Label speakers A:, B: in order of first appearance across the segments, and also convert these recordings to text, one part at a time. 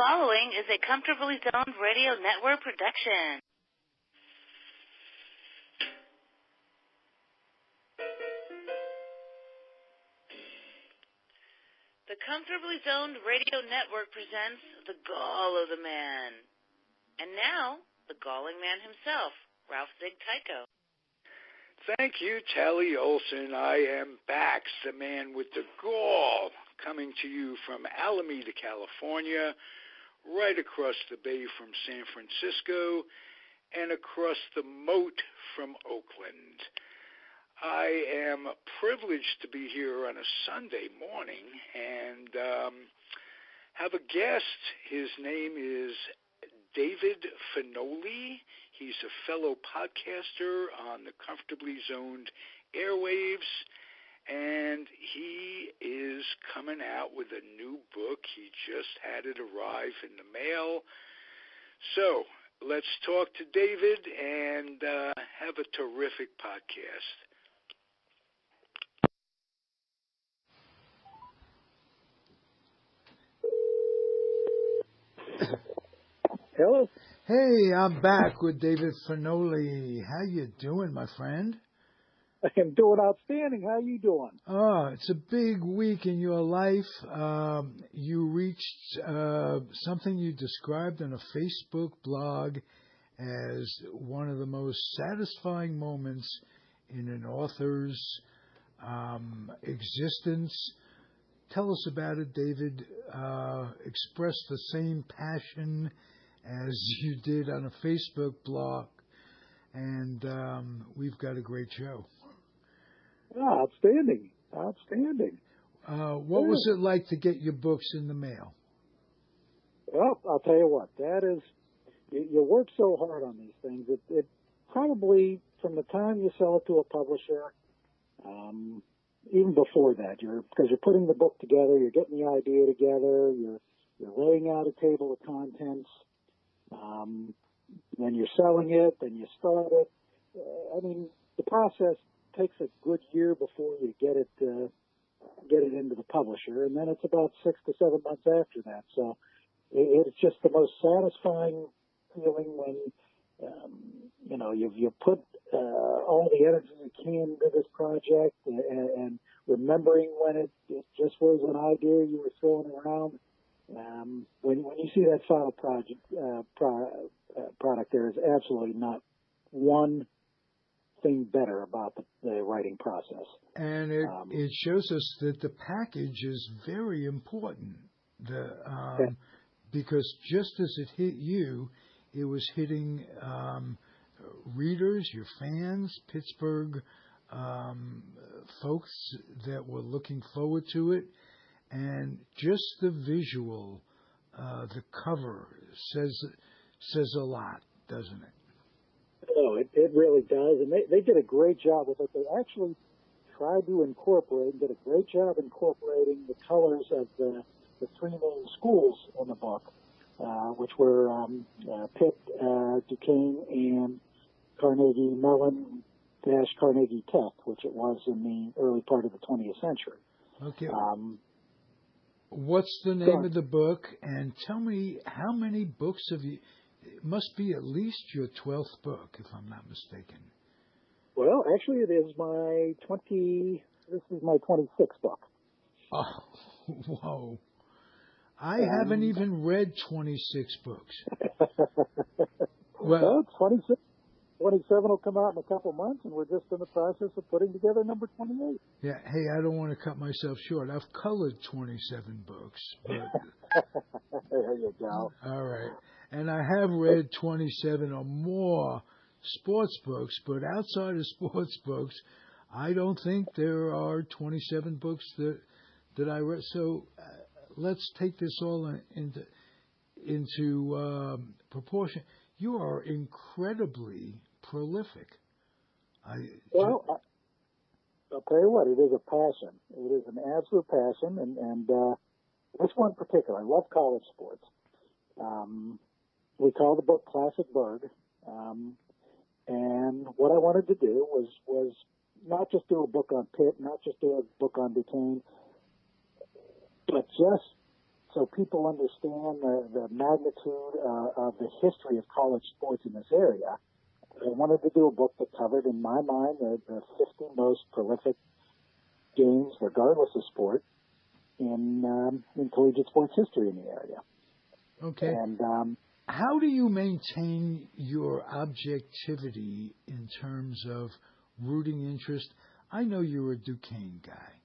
A: following is a Comfortably Zoned Radio Network production. The Comfortably Zoned Radio Network presents The Gall of the Man. And now, the galling man himself, Ralph Zig Tyko.
B: Thank you, Tally Olson. I am back, the man with the gall, coming to you from Alameda, California, right across the bay from San Francisco, and across the moat from Oakland. I am privileged to be here on a Sunday morning and have a guest. His name is David Finoli. He's a fellow podcaster on the Comfortably Zoned airwaves, and he is coming out with a new book. He just had it arrive in the mail. So let's talk to David and have a terrific podcast.
C: Hello.
D: Hey, I'm back with David Finoli. How you doing, my friend?
C: I am doing outstanding. How you doing?
D: Oh, it's a big week in your life. You reached something you described on a Facebook blog as one of the most satisfying moments in an author's existence. Tell us about it, David. Express the same passion as you did on a Facebook blog, and we've got a great show.
C: Oh, outstanding. Outstanding.
D: What was it like to get your books in the mail?
C: Well, I'll tell you what, that is, you work so hard on these things, it probably, from the time you sell it to a publisher, even before that, because you're putting the book together, you're getting the idea together, you're laying out a table of contents, then you're selling it, then you start it. I mean, the process takes a good year before you get it into the publisher, and then it's about 6 to 7 months after that. So it's just the most satisfying feeling when you've put all the energy you can into this project, and remembering when it just was an idea you were throwing around. When you see that final product, there is absolutely not one thing better about the writing process.
D: And it shows us that the package is very important. Because just as it hit you, it was hitting readers, your fans, Pittsburgh folks that were looking forward to it. And just the visual, the cover says a lot, doesn't it?
C: Oh, it really does. And they did a great job with it. They actually tried to did a great job incorporating the colors of the three main schools in the book, which were Pitt, Duquesne, and Carnegie Mellon - Carnegie Tech, which it was in the early part of the 20th century.
D: Okay. What's the name of the book? And tell me, how many books have you? It must be at least your 12th book, if I'm not mistaken.
C: Well, actually, it is my 26th book.
D: Oh, whoa. I haven't even read 26 books.
C: Well, 27 will come out in a couple months, and we're just in the process of putting together number 28.
D: Yeah, hey, I don't want to cut myself short. I've colored 27 books. But
C: there you go.
D: All right. And I have read 27 or more sports books, but outside of sports books, I don't think there are 27 books that I read. So let's take this all into proportion. You are incredibly prolific.
C: I'll tell you what, it is a passion. It is an absolute passion, and this one in particular, I love college sports. We call the book Classic Berg, and what I wanted to do was not just do a book on Pitt, not just do a book on Duquesne, but just so people understand the magnitude of the history of college sports in this area, I wanted to do a book that covered, in my mind, the 50 most prolific games, regardless of sport, in collegiate sports history in the area.
D: Okay.
C: And
D: how do you maintain your objectivity in terms of rooting interest? I know you're a Duquesne guy.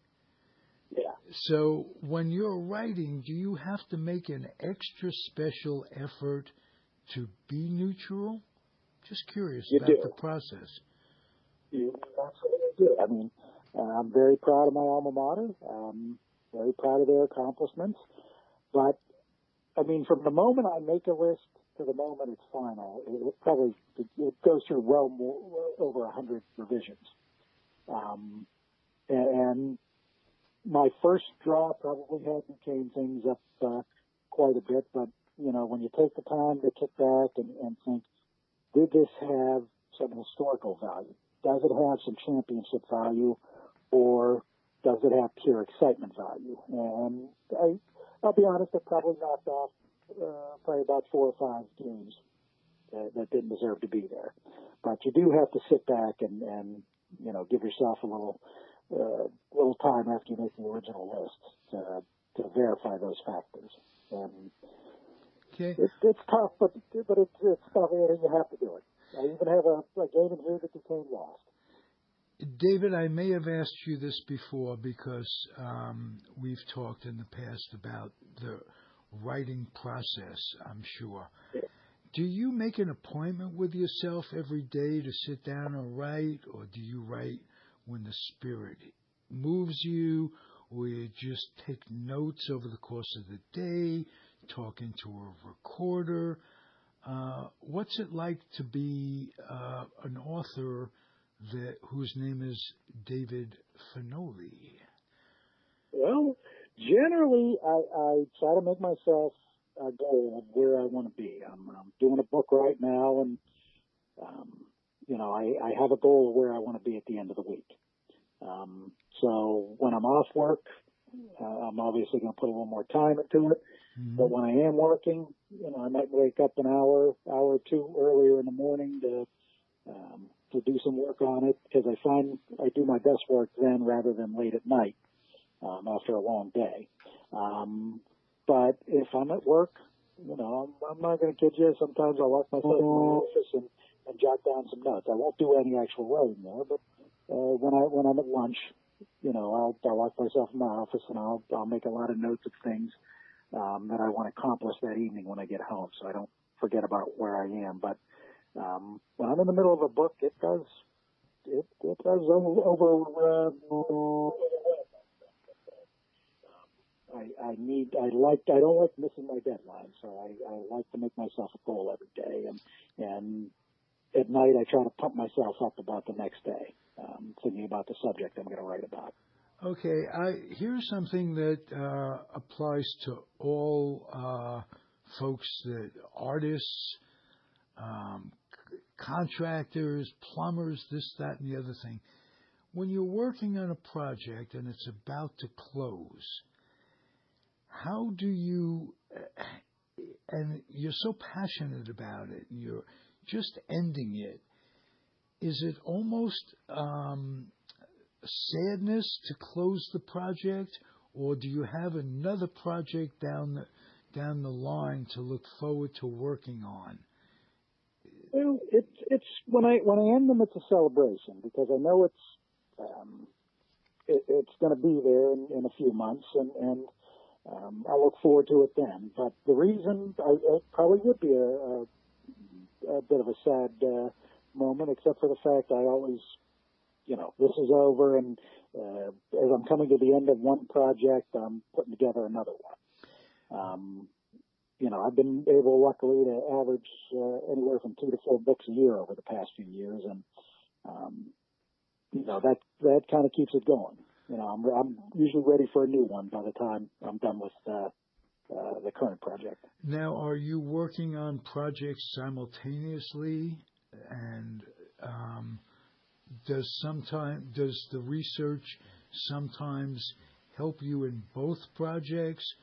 C: yeah,
D: So when you're writing, do you have to make an extra special effort to be neutral? Just curious
C: You
D: about
C: do.
D: the process.
C: You absolutely do. I mean, I'm very proud of my alma mater. Very proud of their accomplishments. But, I mean, from the moment I make a list to the moment it's final, it goes through well more, over 100 revisions. And my first draw probably had Duquesne things up quite a bit, but, you know, when you take the time to kick back and think, did this have some historical value? Does it have some championship value, or does it have pure excitement value? And I'll be honest, I probably knocked off probably about 4 or 5 games that didn't deserve to be there. But you do have to sit back and you know, give yourself a little time after you make the original list to verify those factors. And
D: Okay.
C: it's tough, but it's tough, and you have to do it. I even have a game in here that Duquesne lost.
D: David, I may have asked you this before because we've talked in the past about the writing process, I'm sure.
C: Yeah.
D: Do you make an appointment with yourself every day to sit down and write, or do you write when the spirit moves you, or you just take notes over the course of the day, talking to a recorder? What's it like to be an author whose name is David Finoli?
C: Well, generally, I try to make myself a goal of where I want to be. I'm doing a book right now, and you know, I have a goal of where I want to be at the end of the week. So when I'm off work, I'm obviously going to put a little more time into it.
D: Mm-hmm.
C: But when I am working, you know, I might wake up an hour or two earlier in the morning to do some work on it, because I find I do my best work then rather than late at night after a long day. But if I'm at work, you know, I'm not going to kid you. Sometimes I'll lock myself in my office and jot down some notes. I won't do any actual writing there, but when I'm at lunch, you know, I'll lock myself in my office and I'll make a lot of notes of things that I want to accomplish that evening when I get home, so I don't forget about where I am. But when I'm in the middle of a book, it does over. I don't like missing my deadline, so I like to make myself a goal every day, and at night I try to pump myself up about the next day, thinking about the subject I'm going to write about.
D: Okay, here's something that applies to all folks, that artists, contractors, plumbers, this, that, and the other thing. When you're working on a project and it's about to close, how do you, and you're so passionate about it, and you're just ending it, is it almost sadness to close the project, or do you have another project down the line to look forward to working on?
C: Well, it's when I end them, it's a celebration, because I know it's going to be there in a few months, and I look forward to it then. But the reason it probably would be a bit of a sad moment, except for the fact I always, you know, this is over, and as I'm coming to the end of one project, I'm putting together another one. You know, I've been able, luckily, to average anywhere from 2 to 4 books a year over the past few years, and you know, that kind of keeps it going. You know, I'm usually ready for a new one by the time I'm done with the current project.
D: Now, are you working on projects simultaneously, and does the research sometimes help you in both projects,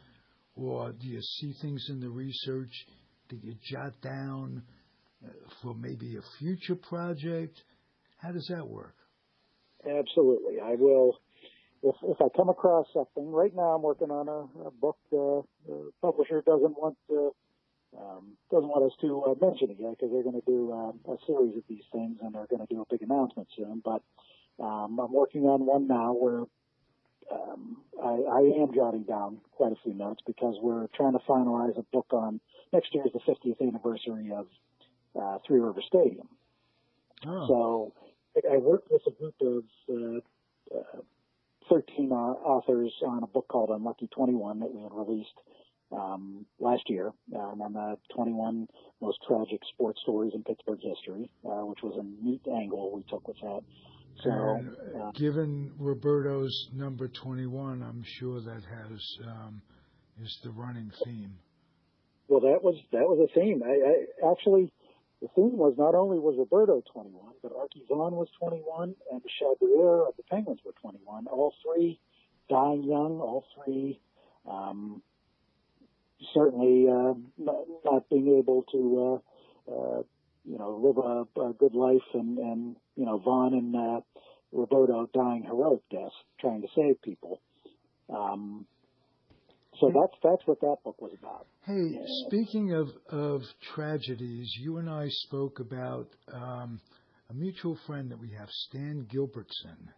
D: or do you see things in the research that you jot down for maybe a future project? How does that work?
C: Absolutely. I will. If I come across something, right now I'm working on a book. The publisher doesn't want us to mention it yet because they're going to do a series of these things and they're going to do a big announcement soon. But I'm working on one now where I am jotting down quite a few notes because we're trying to finalize a book on next year's the 50th anniversary of Three River Stadium.
D: Oh.
C: So I worked with a group of 13 authors on a book called Unlucky 21 that we had released last year, on the 21 most tragic sports stories in Pittsburgh history, which was a neat angle we took with that. So,
D: and given Roberto's number 21, I'm sure that is the running theme.
C: Well, that was a theme. I actually, the theme was not only was Roberto 21, but Archie Vaughan was 21, and Chabrier of the Penguins were 21. All three dying young. All three certainly not being able to live a good life, and Vaughan and Roberto dying heroic deaths, trying to save people. So that's what that book was about.
D: Hey, speaking of tragedies, you and I spoke about a mutual friend that we have, Stan Gilbertson.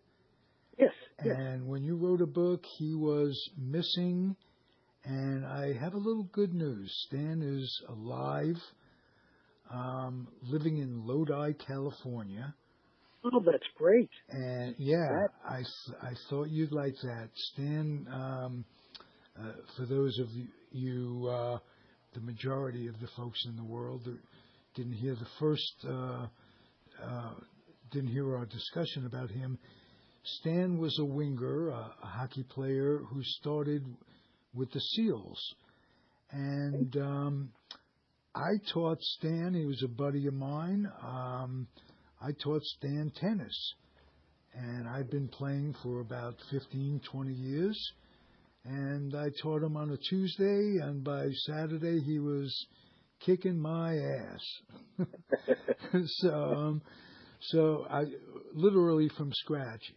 C: Yes.
D: And when you wrote a book, he was missing. And I have a little good news. Stan is alive, living in Lodi, California.
C: Oh, that's great.
D: And I thought you'd like that. Stan, for those of you, the majority of the folks in the world that didn't hear didn't hear our discussion about him, Stan was a winger, a hockey player who started with the SEALs. And I taught Stan, he was a buddy of mine, I taught Stan tennis. And I've been playing for about 15, 20 years. And I taught him on a Tuesday, and by Saturday he was kicking my ass. So I literally from scratch.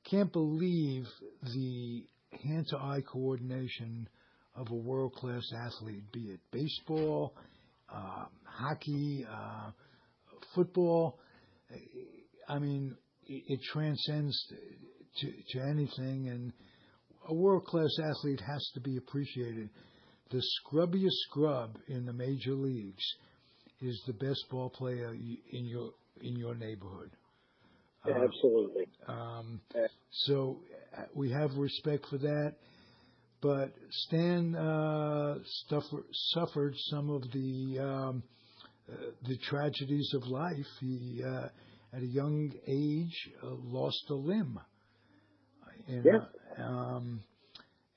D: Can't believe the hand-to-eye coordination of a world-class athlete, be it baseball, hockey, football. I mean, it transcends to anything, and a world-class athlete has to be appreciated. The scrubbiest scrub in the major leagues is the best ball player in your neighborhood.
C: Absolutely.
D: So we have respect for that. But Stan suffered some of the tragedies of life. He, at a young age, lost a limb.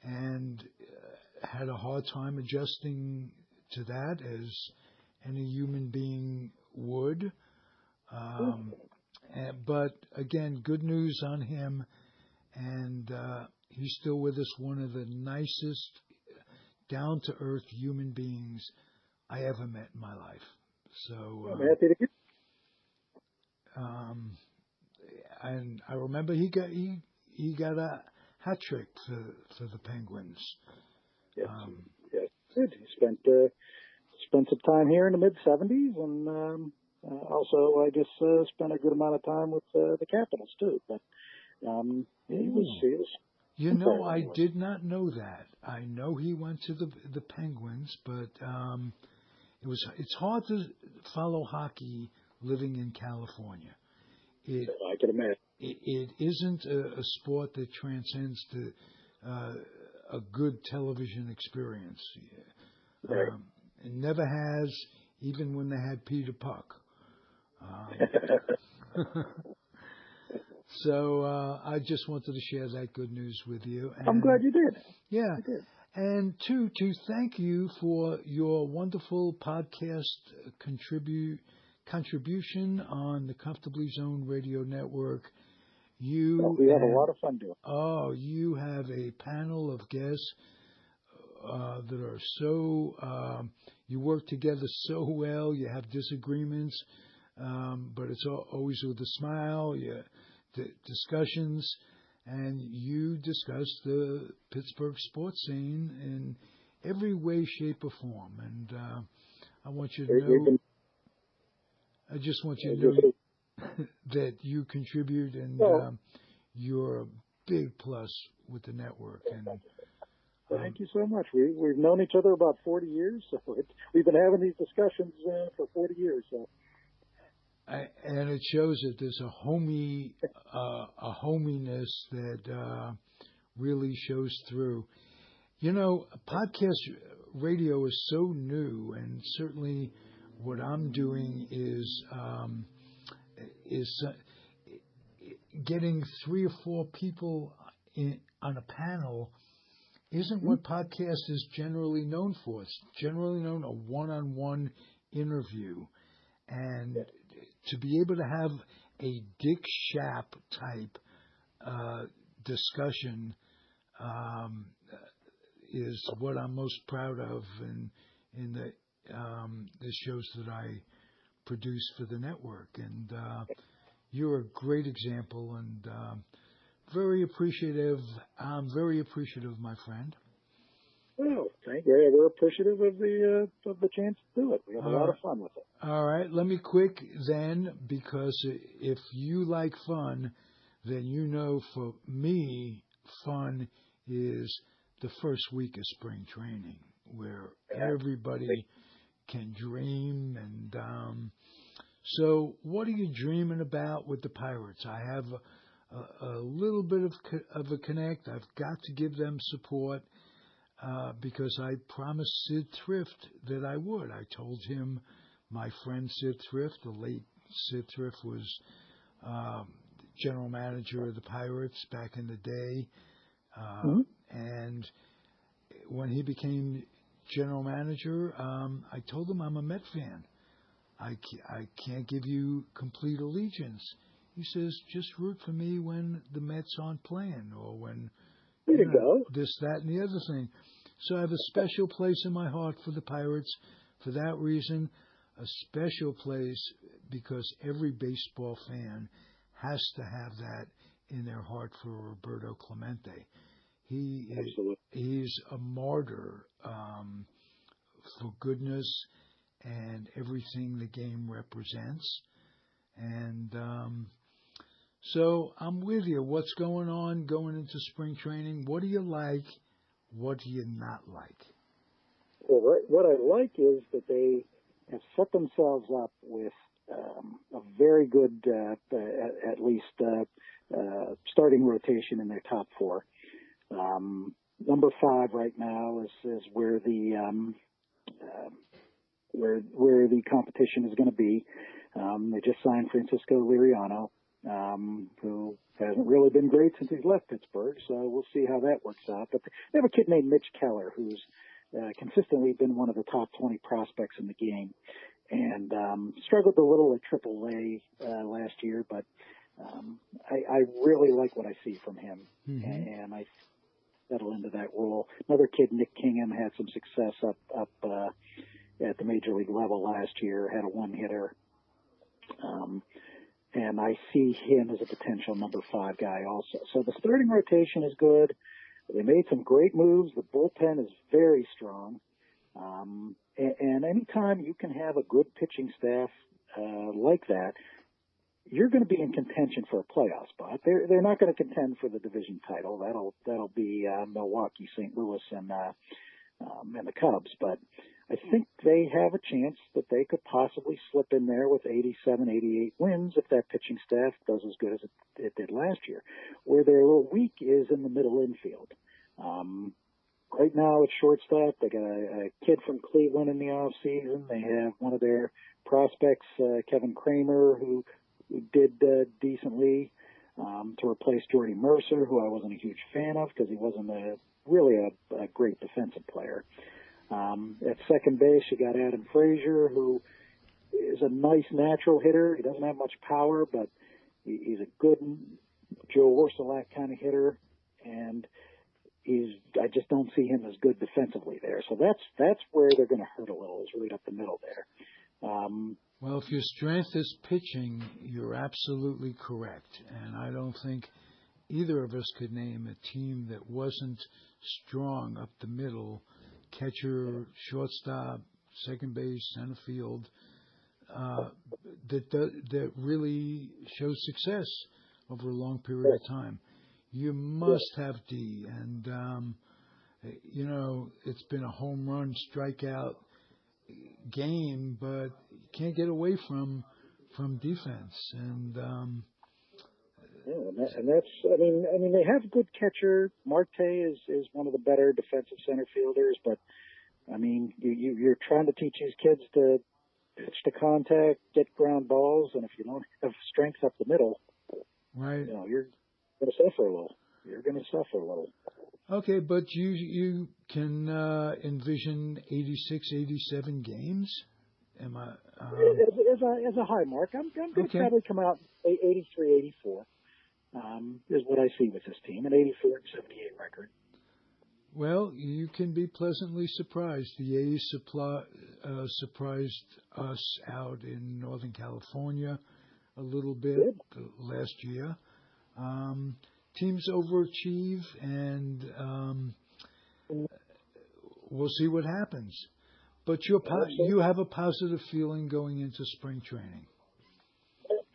D: And had a hard time adjusting to that, as any human being would. But again, good news on him, and he's still with us, one of the nicest, down-to-earth human beings I ever met in my life. So
C: I'm happy to hear.
D: And I remember he got a hat trick for the Penguins.
C: Yes, good. He spent some time here in the mid-'70s, and also I guess spent a good amount of time with the Capitals too. But he was.
D: You know, I did not know that. I know he went to the Penguins, but it's hard to follow hockey living in California.
C: I can imagine.
D: It isn't a sport that transcends to a good television experience.
C: Right.
D: It never has, even when they had Peter Puck. So I just wanted to share that good news with you. And,
C: I'm glad you did.
D: Yeah.
C: You did.
D: And to thank you for your wonderful podcast contribution on the Comfortably Zoned Radio Network.
C: We have a lot of fun doing.
D: Oh, you have a panel of guests that are so you work together so well. You have disagreements, but it's always with a smile. Discussions, and you discuss the Pittsburgh sports scene in every way, shape, or form. And I want you to know. I just want you to know that you contribute, and you're a big plus with the network. And
C: thank you so much. We've known each other about 40 years, so we've been having these discussions for 40 years. So.
D: And it shows that there's a hominess that really shows through. You know, podcast radio is so new, and certainly what I'm doing is getting 3 or 4 people on a panel isn't what podcast is generally known for. It's generally known a one-on-one interview. And to be able to have a Dick Schaap type discussion is what I'm most proud of in the shows that I produce for the network. And you're a great example, and very appreciative. I'm very appreciative, my friend.
C: Well, thank you. We're appreciative of the chance to do it. We have a lot of fun with it.
D: All right, let me quick then, because if you like fun, then you know for me, fun is the first week of spring training, where everybody can dream. And so what are you dreaming about with the Pirates? I have a little bit of a connect. I've got to give them support. Because I promised Sid Thrift that I would. I told him my friend Sid Thrift, the late Sid Thrift, was general manager of the Pirates back in the day. And when he became general manager, I told him I'm a Met fan. I can't give you complete allegiance. He says, just root for me when the Mets aren't playing, or when this, that, and the other thing. So I have a special place in my heart for the Pirates for that reason, a special place because every baseball fan has to have that in their heart for Roberto Clemente. He's a martyr for goodness and everything the game represents. And so I'm with you. What's going on going into spring training? What do you like? What do you not like?
C: Well, what I like is that they have set themselves up with a very good, at least starting rotation in their top 4. Number 5 right now is where the where the competition is going to be. They just signed Francisco Liriano, who hasn't really been great since he's left Pittsburgh, so we'll see how that works out. But they have a kid named Mitch Keller, who's consistently been one of the top 20 prospects in the game, and struggled a little at AAA last year, but I really like what I see from him, and I settle into that role. Another kid, Nick Kingham, had some success up at the major league level last year, had a one-hitter. And I see him as a potential number 5 guy also. So the starting rotation is good. They made some great moves. The bullpen is very strong. And anytime you can have a good pitching staff like that, you're going to be in contention for a playoff spot. They're not going to contend for the division title. That'll be Milwaukee, St. Louis, and the Cubs. But I think they have a chance that they could possibly slip in there with 87, 88 wins if that pitching staff does as good as it did last year. Where they're a little weak is in the middle infield. Right now at shortstop, they got a kid from Cleveland in the off season. They have one of their prospects, Kevin Kramer, who did decently to replace Jordy Mercer, who I wasn't a huge fan of because he wasn't really a great defensive player. At second base, you got Adam Frazier, who is a nice natural hitter. He doesn't have much power, but he's a good Joe Orsolak kind of hitter. And I just don't see him as good defensively there. So that's where they're going to hurt a little, is right up the middle there.
D: Well, if your strength is pitching, you're absolutely correct. And I don't think either of us could name a team that wasn't strong up the middle, catcher, shortstop, second base, center field, that really shows success over a long period of time. You must have D. And, it's been a home run strikeout game, but you can't get away from defense. And
C: and that's I mean they have a good catcher. Marte is one of the better defensive center fielders, but I mean you're trying to teach these kids to pitch to contact, get ground balls, and if you don't have strength up the middle,
D: right,
C: you're going to suffer a little. You're going to suffer a little.
D: Okay, but you can envision 86, 87 games? Am I?
C: As a high mark, I'm going to probably come out 83, 84 is what I see with this team, an 84 and 78 record.
D: Well, you can be pleasantly surprised. The A's surprised us out in Northern California a little bit last year. Teams overachieve, and we'll see what happens. But you have a positive feeling going into spring training.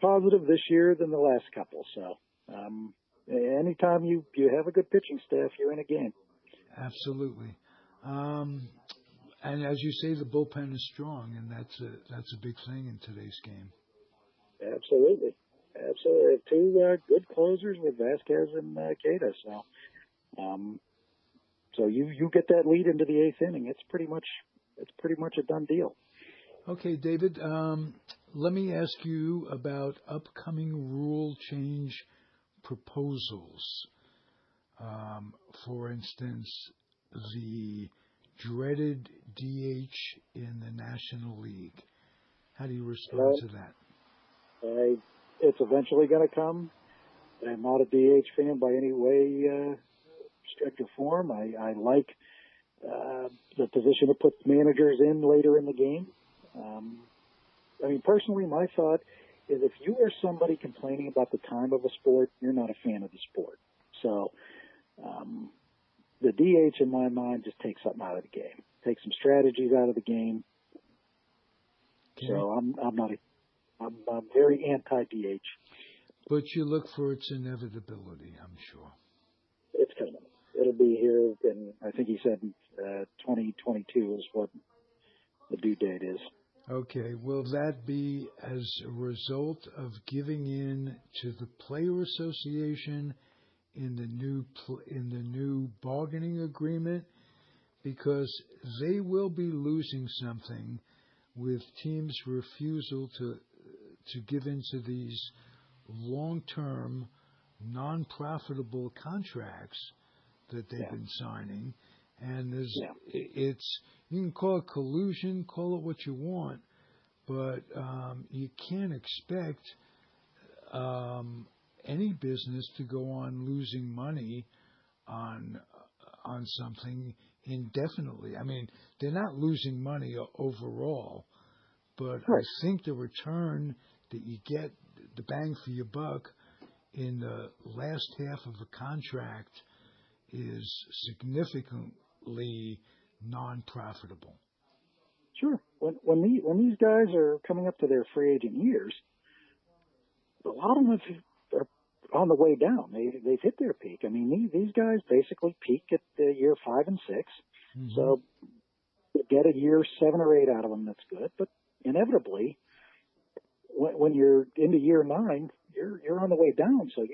C: Positive this year than the last couple. So anytime you have a good pitching staff, you're in a game.
D: Absolutely. And as you say, the bullpen is strong, and that's a big thing in today's game.
C: Absolutely. Two good closers with Vasquez and Queta. So you get that lead into the eighth inning. It's pretty much a done deal.
D: Okay, David. Let me ask you about upcoming rule change proposals. For instance, the dreaded DH in the National League. How do you respond to that?
C: It's eventually going to come. I'm not a DH fan by any way, stretch or form. I like the position to put managers in later in the game. Personally, my thought is if you are somebody complaining about the time of a sport, you're not a fan of the sport. So the DH, in my mind, just takes something out of the game, takes some strategies out of the game. Okay. So I'm very anti-DH.
D: But you look for its inevitability, I'm sure.
C: It's coming. It'll be here, and I think he said 2022 is what the due date is.
D: Okay. Will that be as a result of giving in to the Player Association in the new bargaining agreement? Because they will be losing something with teams' refusal to give into these long-term, non-profitable contracts that they've been signing. And it's, you can call it collusion, call it what you want, but you can't expect any business to go on losing money on something indefinitely. I mean, they're not losing money overall, but I think the return that you get, the bang for your buck in the last half of a contract is significantly non-profitable.
C: Sure. When these guys are coming up to their free agent years, a lot of them are on the way down. They've hit their peak. I mean, these guys basically peak at year 5 and 6. Mm-hmm. So you get a year 7 or 8 out of them. That's good. But inevitably, when you're into year 9, you're on the way down. So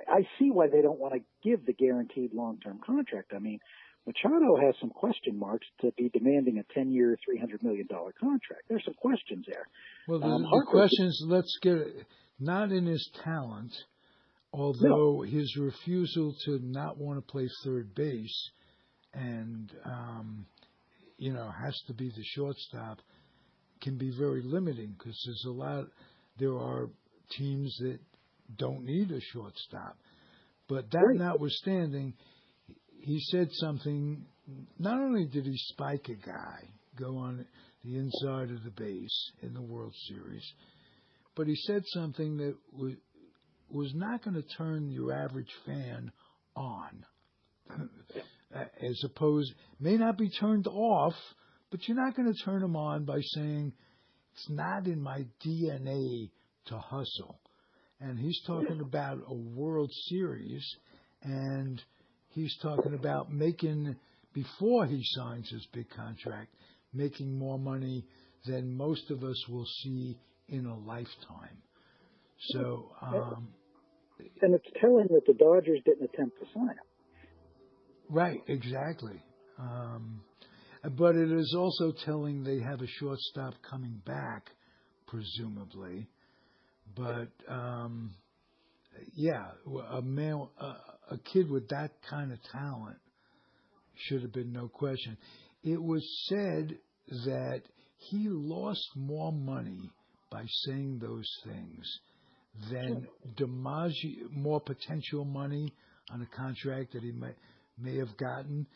C: I see why they don't want to give the guaranteed long-term contract. I mean, Machado has some question marks to be demanding a 10-year, $300 million contract. There's some questions there.
D: Well, the questions, let's get it, not in his talent, although his refusal to not want to play third base and, has to be the shortstop can be very limiting because there are teams that don't need a shortstop. But that notwithstanding, he said something. Not only did he spike a guy, go on the inside of the base in the World Series, but he said something that was not going to turn your average fan on. As opposed, may not be turned off, but you're not going to turn them on by saying, it's not in my DNA to hustle. And he's talking about a World Series, and he's talking about making, before he signs his big contract, making more money than most of us will see in a lifetime. So,
C: and it's telling that the Dodgers didn't attempt to sign him.
D: Right, exactly. But it is also telling they have a shortstop coming back, presumably. But yeah, a kid with that kind of talent should have been no question. It was said that he lost more money by saying those things than DiMaggio, more potential money on a contract that he may have gotten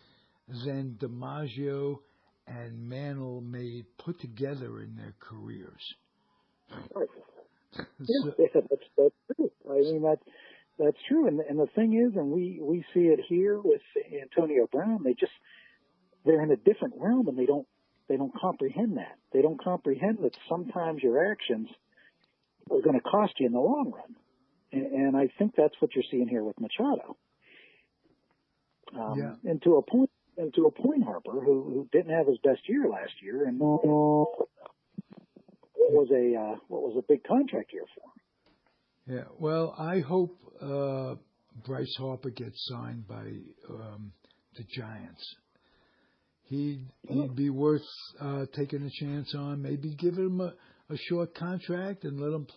D: than DiMaggio and Mantle made put together in their careers.
C: Right. That's true. I mean, that's true. And the thing is, and we see it here with Antonio Brown, they're in a different realm, and they don't comprehend that. They don't comprehend that sometimes your actions are going to cost you in the long run. And I think that's what you're seeing here with Machado. And to a point, Harper, who didn't have his best year last year, and what was a big contract year for him.
D: Yeah, well, I hope Bryce Harper gets signed by the Giants. He'd be worth taking a chance on. Maybe give him a short contract and let him,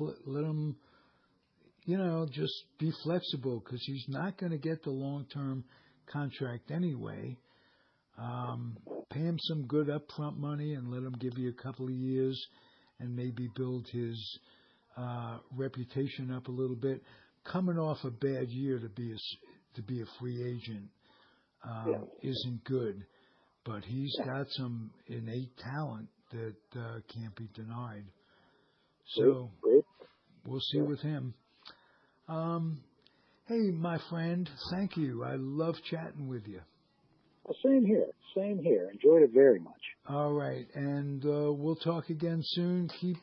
D: just be flexible, because he's not going to get the long-term contract anyway. Pay him some good upfront money and let him give you a couple of years and maybe build his reputation up a little bit. Coming off a bad year to be a free agent isn't good, but he's got some innate talent that can't be denied. So we'll see with him. Hey, my friend, thank you. I love chatting with you.
C: Well, same here. Enjoyed it very much.
D: All right, and we'll talk again soon. Keep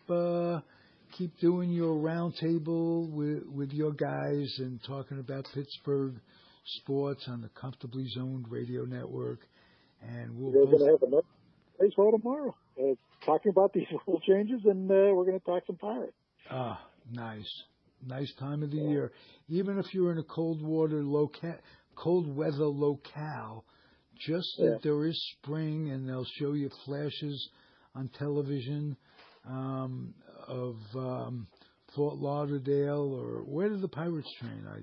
D: doing your roundtable with your guys and talking about Pittsburgh sports on the Comfortably Zoned Radio Network. And we're
C: going to have another baseball tomorrow, talking about these rule changes, and we're going to talk some Pirates.
D: Ah, nice. Nice time of the year. Even if you're in a cold weather locale, just that there is spring, and they'll show you flashes on television of Fort Lauderdale, or where did the Pirates train? I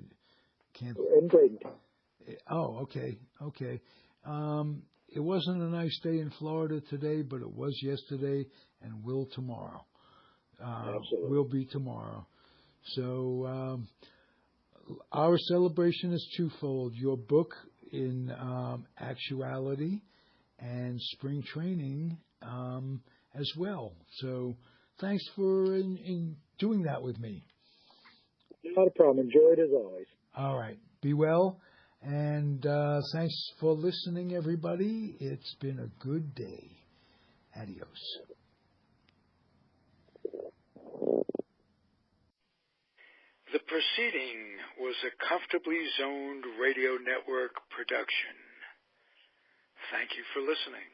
D: can't.
C: In Bradenton.
D: Oh, okay. It wasn't a nice day in Florida today, but it was yesterday, and will tomorrow.
C: Absolutely.
D: Will be tomorrow. So our celebration is twofold: your book in actuality, and spring training as well. So thanks for in doing that with me.
C: Not a problem. Enjoyed as always.
D: All right. Be well. And thanks for listening, everybody. It's been a good day. Adios.
B: The proceeding was a Comfortably Zoned Radio Network production. Thank you for listening.